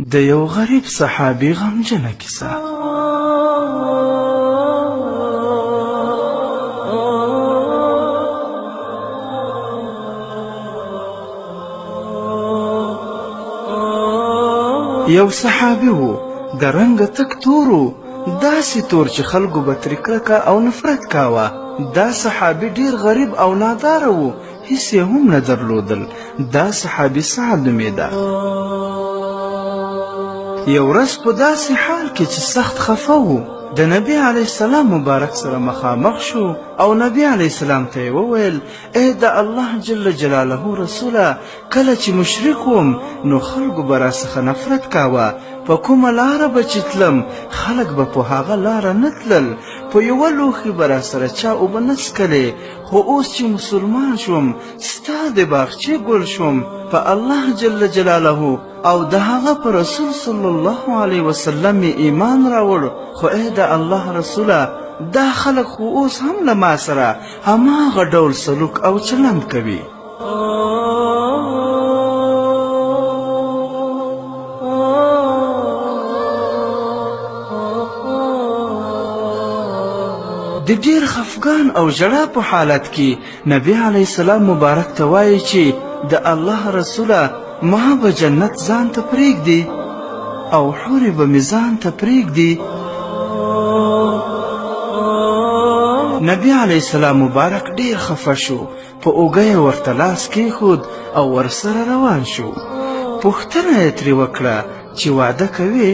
د یو غریب صحابي غمجنه کیسه. یو صحابي وو، د رنګه تک تور وو، داسې تور چې خلکو به ترې کرکه او نفرت کاوه. دا صحابي ډېر غریب او ناداره وو، هیڅ یې هم نه درلودل. دا صحابي سعد نومېده. یو ورځ په داسې حال کې چې سخت خفه و، د نبی علیه السلام مبارک سره مخامخ شو او نبی علیه السلام ته یې وویل: ای د الله جل جلاله رسوله، کله چې مشرک وم نو خلکو به راڅخه نفرت کاوه. په کومه لاره به چې تلم خلک به په هغه لاره نه تلل، په یوه لوښي به راسره چا اوبه نه څښلې. خو اوس چې مسلمان شوم، ستا د باغچې ګل شوم، په الله جل جلاله او د هغه په رسول صلی الله علیه وسلم مې ایمان راوړ. خو ای د الله رسوله، دا خلک خو اوس هم له ما سره هماغه ډول سلوک او چلند کوي. د ډېر خفګان او ژړا په حالت کې نبی علیه السلام مبارک ته وایي چې د الله رسوله، ما به جنت ځان ته پرېږدي او حورې به مې ځان ته پرېږدي. نبی علیه السلام مبارک ډېر خفه شو، په اوږه یې ورته لاس کېښود او ورسره روان شو. پوښتنه یې ترې وکړه چې واده کوې؟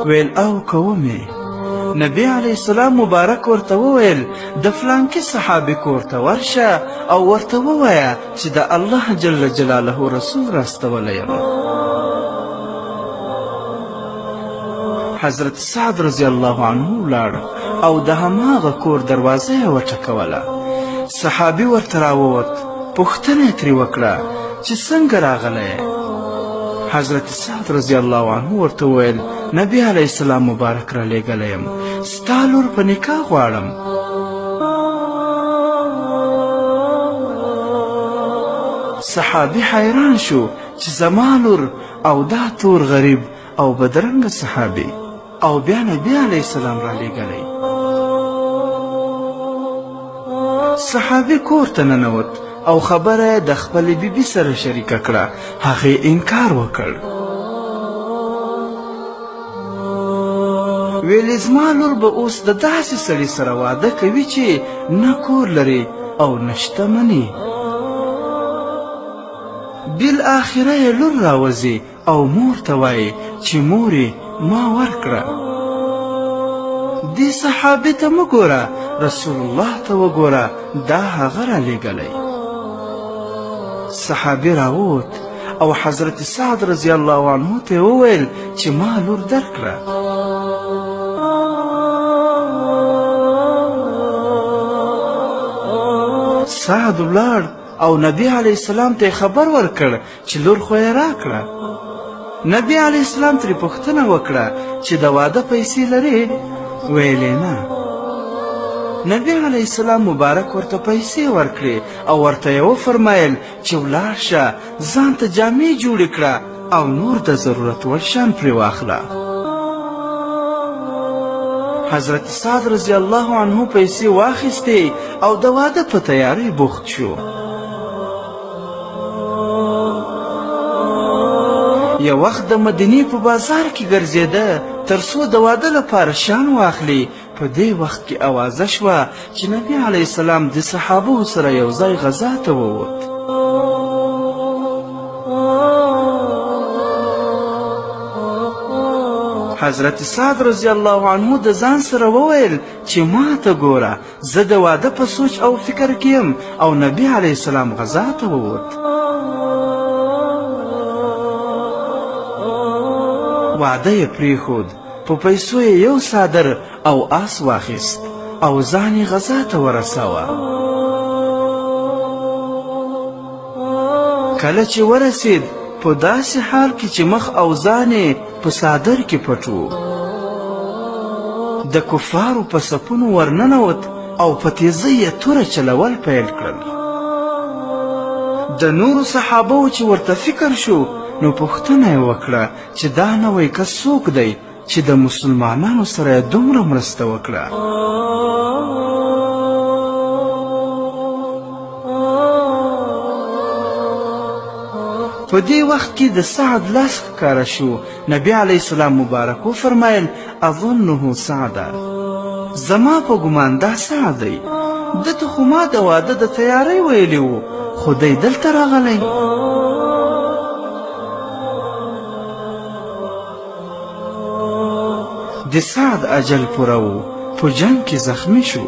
ویل او کومې. نبی علیه السلام مبارک ورته وویل: د فلانکي صحابي کور ته ورشه او ورته ووایه چې د الله جل جلاله رسول راستولی یم. حضرت سعد رضی الله عنه ولاړ او د هماغه کور دروازه یې وټکوله. صحابي ورته راووت، پوښتنه یې ترې وکړه چې څنګه راغلی؟ حضرت سعد رضی الله عنه ورته وویل: نبی علیه السلام مبارک را لېږلی یم، ستا لور په نکاح غواړم. صحابي حیران شو چې زما لور او دا تور غریب او بدرنګه صحابي، او بیا نبی علیه السلام را لېږلی. صحابي کور ته ننوت او خبره یې د خپلې بیبي سره شریکه کړه. هغې انکار وکړ. ویلې زما لور به اوس د داسې سړي سره واده کوي چې نه کور لري او نه شتمني. بالاخره یې لور راوځي او مور ته وایي چې مورې ما ورکړه. دې صحابي ته مه ګوره، رسول الله ته وګوره، دا هغه را لېږلی. صحابي راووت او حضرت سعد رضی الله عنه ته وویل چې ما لور درکړه. سعد ولاړ او نبی علیه السلام ته خبر ورکړ چې لور خو یې راکړه. نبی علیه السلام ترې پوښتنه وکړه چې د واده پیسې لرې؟ ویلې نه. نبی علیه السلام مبارک ورته پیسې ورکړې او ورته یې وفرمایل چې ولاړ شه، ځان ته جامې جوړې کړه او نور د ضرورت وړ شیان پرې واخله. حضرت سعد رضی الله عنه پیسې واخیستې او د واده په تیاری بوخت شو. یو وخت د مدینې په بازار کې ګرځېده تر څو د واده لپاره شیان واخلي. په دې وخت کې اوازه شوه چې نبی علیه السلام د صحابو سره یو ځای غزا ته ووت. حضرت سعد رضی الله عنه د ځان سره وویل چې ما ته ګوره، زه د واده په سوچ او فکر کې یم. او نبی علیه السلام غزا ته ووت. واده یې پرېښود، په پیسو یې یو څادر او آس واخیست او ځان یې غزا ته ورساوه. کله چې ورسید، په داسې حال کې چې مخ او ځان یې په څادر کې پټ و، د کفارو په صفونو ورننوت او په تیزۍ یې توره چلول پیل کړل. د نورو صحابو چې ورته فکر شو نو پوښتنه یې وکړه چې دا نوی کس څوک دی چې د مسلمانانو سره یې دومره مرسته وکړه. په دې وخت کې د سعد لاس ښکاره شو. نبی علیه السلام مبارک وفرمایل اظنه سعده، زما په ګمان دا سعد دی، ده ته خو ما د واده د تیاری ویلی و، خو دی دلته راغلی. د سعد اجل پوره و، په جنگ کې زخمی شو.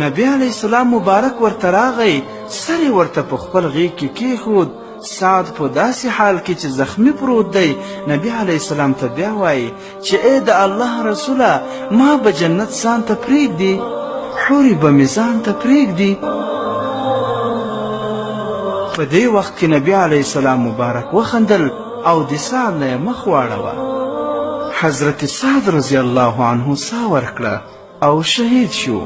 نبی علیه السلام مبارک ورته راغی، سر یې ورته په خپل غیږ کې کېښود. سعد په داسې حال کې چې زخمی پروت دی نبی علیه السلام ته بیا وایي چې ای د الله رسوله، ما به جنت ځان ته پرېږدي، حورې به مې ځان ته پرېږدي. په دې وخت کې نبی علیه السلام مبارک وخندل او د سعد نه یې مخ واړوه. حضرت سعد رضی الله عنه ساه ورکړه او شهید شو.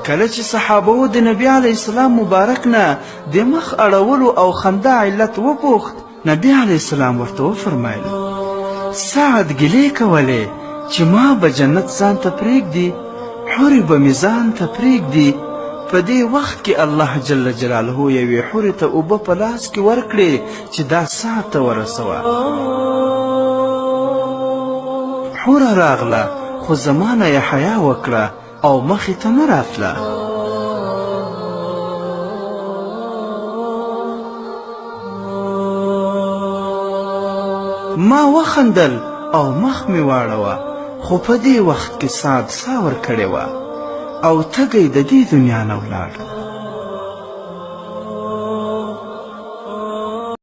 کله چې صحابو د نبی علیه السلام مبارک نه د مخ اړولو او خندا علت وپوښت، نبی علیه السلام ورته وفرمایل سعد ګیلې کولې چې ما به جنت ځان ته پرېږدي، حورې به مې ځان ته پرېږدي. په دې وخت کې الله جل جلاله یوې حورې ته اوبه په لاس کې ورکړې چې دا سعد ته ورسوه. حوره راغله خو زمانه یې حیا وکړه او مخې ته نه راتله. ما وخندل او مخ مې واړوه، خو په دې وخت کې سعد ساه ورکړې وه او تږی د دې دنیا نه ولاړ.